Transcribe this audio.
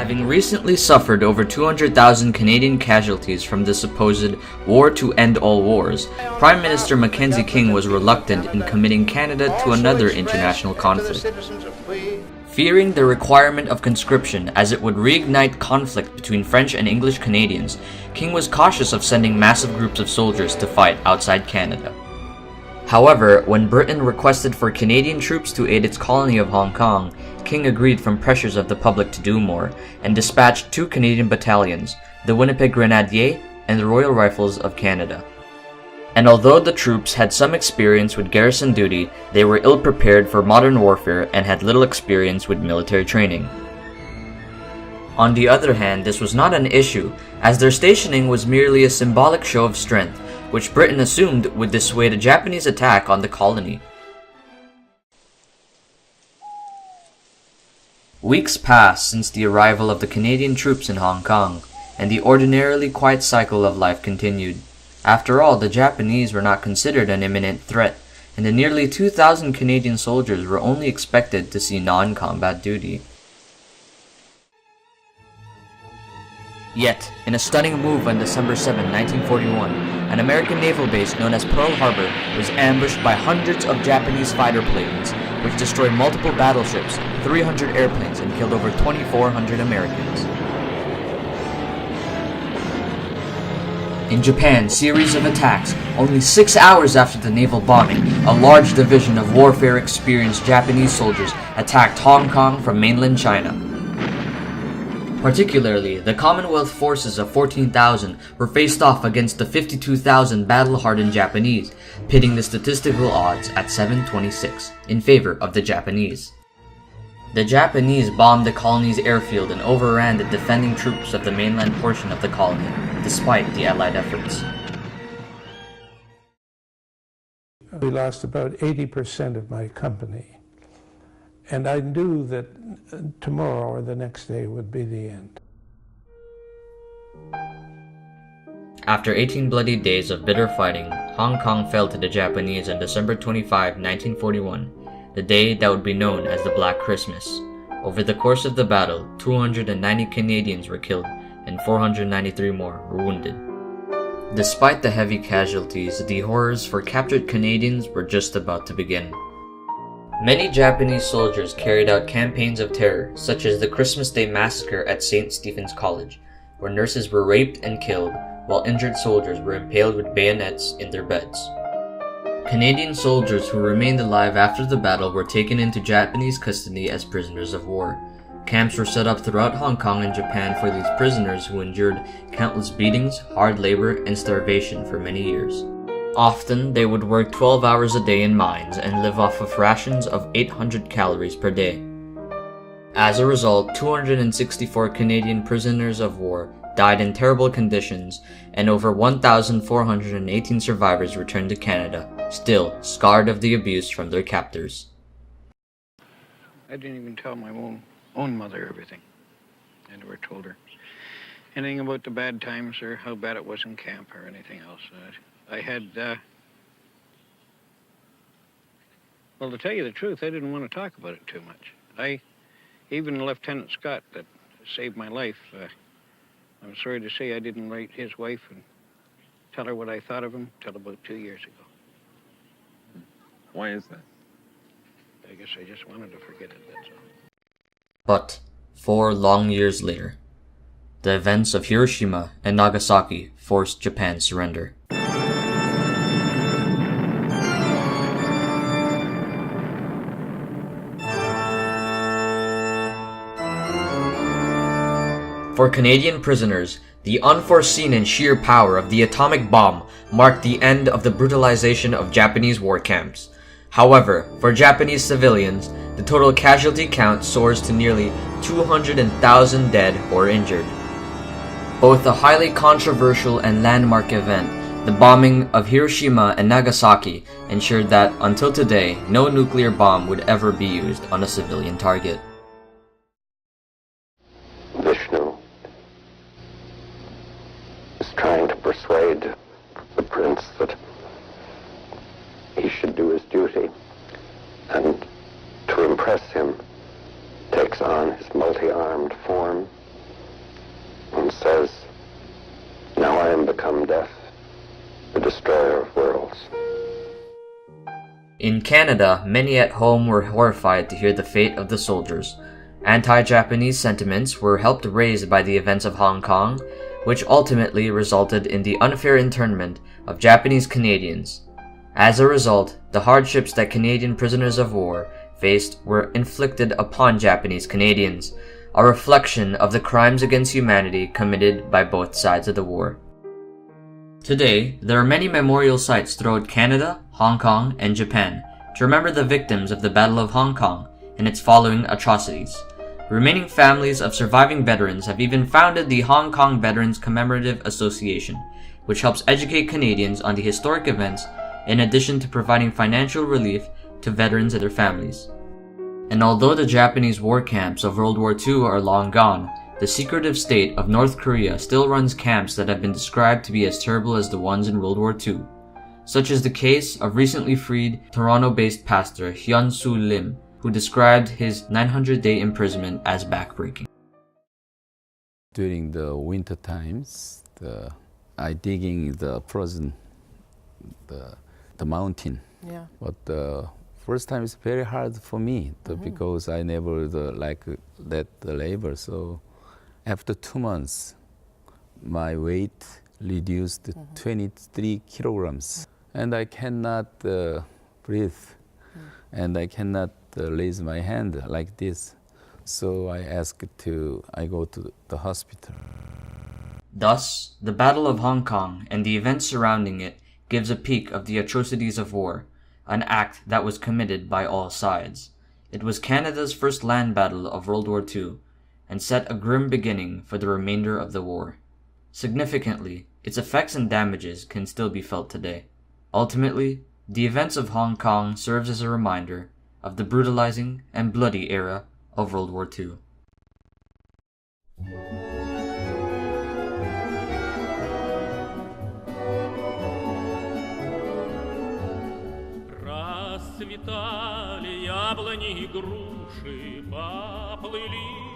Having recently suffered over 200,000 Canadian casualties from the supposed war to end all wars, Prime Minister Mackenzie King was reluctant in committing Canada to another international conflict. Fearing the requirement of conscription as it would reignite conflict between French and English Canadians, King was cautious of sending massive groups of soldiers to fight outside Canada. However, when Britain requested for Canadian troops to aid its colony of Hong Kong, King agreed from pressures of the public to do more, and dispatched 2 Canadian battalions, the Winnipeg Grenadiers and the Royal Rifles of Canada. And although the troops had some experience with garrison duty, they were ill-prepared for modern warfare and had little experience with military training. On the other hand, this was not an issue, as their stationing was merely a symbolic show of strength, which Britain assumed would dissuade a Japanese attack on the colony. Weeks passed since the arrival of the Canadian troops in Hong Kong, and the ordinarily quiet cycle of life continued. After all, the Japanese were not considered an imminent threat, and the nearly 2,000 Canadian soldiers were only expected to see non-combat duty. Yet, in a stunning move on December 7, 1941, an American naval base known as Pearl Harbor was ambushed by hundreds of Japanese fighter planes, which destroyed multiple battleships, 300 airplanes, and killed over 2,400 Americans. In Japan, series of attacks. Only 6 hours after the naval bombing, a large division of warfare-experienced Japanese soldiers attacked Hong Kong from mainland China. Particularly, the Commonwealth forces of 14,000 were faced off against the 52,000 battle-hardened Japanese, pitting the statistical odds at 7-26 in favor of the Japanese. The Japanese bombed the colony's airfield and overran the defending troops of the mainland portion of the colony, despite the Allied efforts. We lost about 80% of my company, and I knew that tomorrow or the next day would be the end. After 18 bloody days of bitter fighting, Hong Kong fell to the Japanese on December 25, 1941, the day that would be known as the Black Christmas. Over the course of the battle, 290 Canadians were killed and 493 more were wounded. Despite the heavy casualties, the horrors for captured Canadians were just about to begin. Many Japanese soldiers carried out campaigns of terror, such as the Christmas Day Massacre at St. Stephen's College, where nurses were raped and killed, while injured soldiers were impaled with bayonets in their beds. Canadian soldiers who remained alive after the battle were taken into Japanese custody as prisoners of war. Camps were set up throughout Hong Kong and Japan for these prisoners who endured countless beatings, hard labor, and starvation for many years. Often, they would work 12 hours a day in mines and live off of rations of 800 calories per day. As a result, 264 Canadian prisoners of war died in terrible conditions, and over 1,418 survivors returned to Canada, still scarred of the abuse from their captors. I didn't even tell my own mother everything. I never told her anything about the bad times or how bad it was in camp or anything else. I had, well, to tell you the truth, I didn't want to talk about it too much. Even Lieutenant Scott that saved my life, I'm sorry to say I didn't write his wife and tell her what I thought of him till about 2 years ago. Why is that? I guess I just wanted to forget it, that's all. But 4 long years later, the events of Hiroshima and Nagasaki forced Japan's surrender. For Canadian prisoners, the unforeseen and sheer power of the atomic bomb marked the end of the brutalization of Japanese war camps. However, for Japanese civilians, the total casualty count soars to nearly 200,000 dead or injured. Both a highly controversial and landmark event, the bombing of Hiroshima and Nagasaki ensured that, until today, no nuclear bomb would ever be used on a civilian target. Vishnu is trying to persuade the prince that he should do his duty, and to impress him takes on his multi-armed form In Canada, many at home were horrified to hear the fate of the soldiers. Anti-Japanese sentiments were helped raise by the events of Hong Kong, which ultimately resulted in the unfair internment of Japanese Canadians. As a result, the hardships that Canadian prisoners of war faced were inflicted upon Japanese Canadians, a reflection of the crimes against humanity committed by both sides of the war. Today, there are many memorial sites throughout Canada, Hong Kong, and Japan to remember the victims of the Battle of Hong Kong and its following atrocities. Remaining families of surviving veterans have even founded the Hong Kong Veterans Commemorative Association, which helps educate Canadians on the historic events in addition to providing financial relief to veterans and their families. And although the Japanese war camps of World War II are long gone, the secretive state of North Korea still runs camps that have been described to be as terrible as the ones in World War II, such as the case of recently freed Toronto-based pastor Hyun-Soo Lim, who described his 900-day imprisonment as backbreaking. During the winter times, I digging the frozen the mountain. Yeah. But the first time it's very hard for me because I never like that the labor. So after 2 months, my weight reduced to 23 kilograms, and I cannot breathe, and I cannot raise my hand like this. So I go to the hospital. Thus, the Battle of Hong Kong and the events surrounding it gives a peek of the atrocities of war, an act that was committed by all sides. It was Canada's first land battle of World War II, and set a grim beginning for the remainder of the war. Significantly, its effects and damages can still be felt today. Ultimately, the events of Hong Kong serves as a reminder of the brutalizing and bloody era of World War II. Расцветали яблони и груши, поплыли